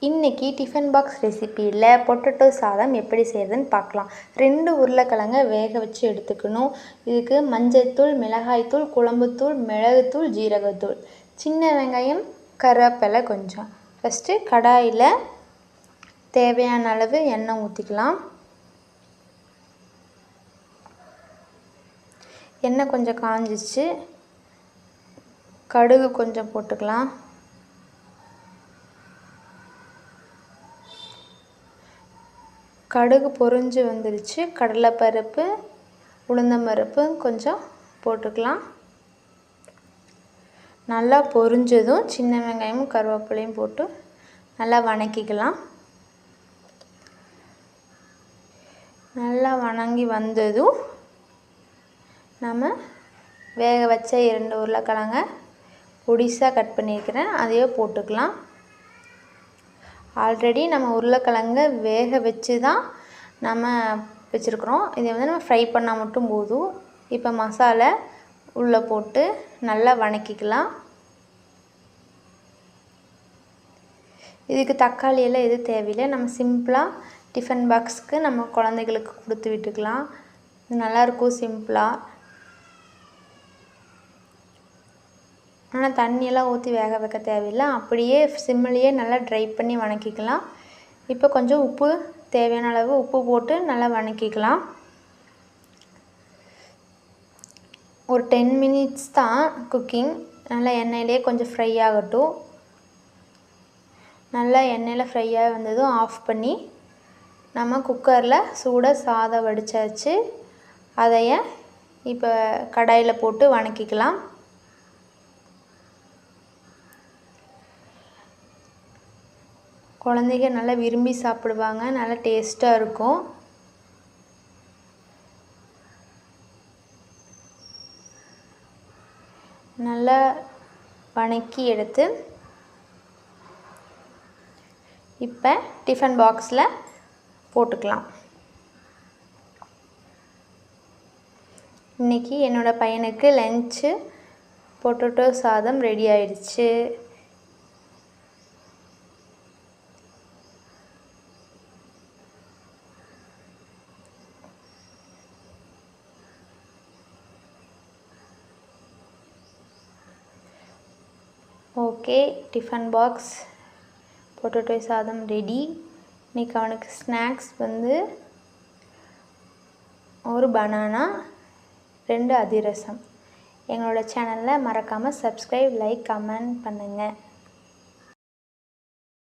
இன்றைக்கி tiffin box ரெசிப்பியில் potato சாதம் எப்படி செய்கிறதுன்னு பார்க்கலாம். 2 உருளைக்கிழங்கை வேக வச்சு எடுத்துக்கணும். இதுக்கு மஞ்சள்தூள், மிளகாய்த்தூள், குழம்புத்தூள், மிளகுத்தூள், ஜீரகத்தூள், சின்ன வெங்காயம், கருவேப்பிலை கொஞ்சம். ஃபஸ்ட்டு கடாயில் தேவையான அளவு எண்ணெய் ஊற்றிக்கலாம். எண்ணெய் கொஞ்சம் காஞ்சிச்சு. கடுகு கொஞ்சம் போட்டுக்கலாம். கடுகு பொரிஞ்சு வந்துருச்சு. கடலைப்பருப்பு, உளுந்தம்பருப்பு கொஞ்சம் போட்டுக்கலாம். நல்லா பொரிஞ்சதும் சின்ன வெங்காயமும் கருவேப்பிலையும் போட்டு நல்லா வணக்கிக்கலாம். நல்லா வணங்கி வந்ததும் நம்ம வேக வச்ச 2 உருளைக்கிழங்கை பொடிசாக கட் பண்ணியிருக்கிறேன், அதையே போட்டுக்கலாம். ஆல்ரெடி நம்ம உருளைக்கிழங்கை வேக வச்சு தான் நம்ம வச்சுருக்குறோம். இதை வந்து நம்ம ஃப்ரை பண்ணால் மட்டும் போதும். இப்போ மசாலா உள்ளே போட்டு நல்லா வணக்கிக்கலாம். இதுக்கு தக்காளி எல்லாம் எதுவும் தேவையில்லை. நம்ம சிம்பிளாக டிஃபன் பாக்ஸுக்கு நம்ம குழந்தைகளுக்கு கொடுத்து விட்டுக்கலாம். இது நல்லாயிருக்கும் சிம்பிளாக. ஆனால் தண்ணியெல்லாம் ஊற்றி வேக வைக்க தேவையில்லை. அப்படியே சிம்மிலேயே நல்லா ட்ரை பண்ணி வணக்கிக்கலாம். இப்போ கொஞ்சம் உப்பு, தேவையான அளவு உப்பு போட்டு நல்லா வணக்கிக்கலாம். ஒரு 10 மினிட்ஸ் தான் குக்கிங். நல்லா எண்ணெயிலே கொஞ்சம் ஃப்ரை ஆகட்டும். நல்லா எண்ணெயில் ஃப்ரை ஆகி வந்ததும் ஆஃப் பண்ணி நம்ம குக்கரில் சூடாக சாதம் வடித்தாச்சு. அதைய இப்போ கடாயில் போட்டு வணக்கிக்கலாம். குழந்தைங்க நல்லா விரும்பி சாப்பிடுவாங்க. நல்லா டேஸ்ட்டாக இருக்கும். நல்லா வணக்கி எடுத்து இப்போ டிஃபன் பாக்ஸில் போட்டுக்கலாம். இன்றைக்கி என்னோடய பையனுக்கு லன்ச்சு பொட்டேட்டோ சாதம் ரெடி ஆயிடுச்சு. ஓகே, டிஃபன் பாக்ஸ் பொட்டேட்டோ சாதம் ரெடி. இன்றைக்கி அவனுக்கு ஸ்நாக்ஸ் வந்து ஒரு பனானா, 2 அதிரசம். எங்களோட சேனலில் மறக்காமல் சப்ஸ்கிரைப், லைக், கமெண்ட் பண்ணுங்கள்.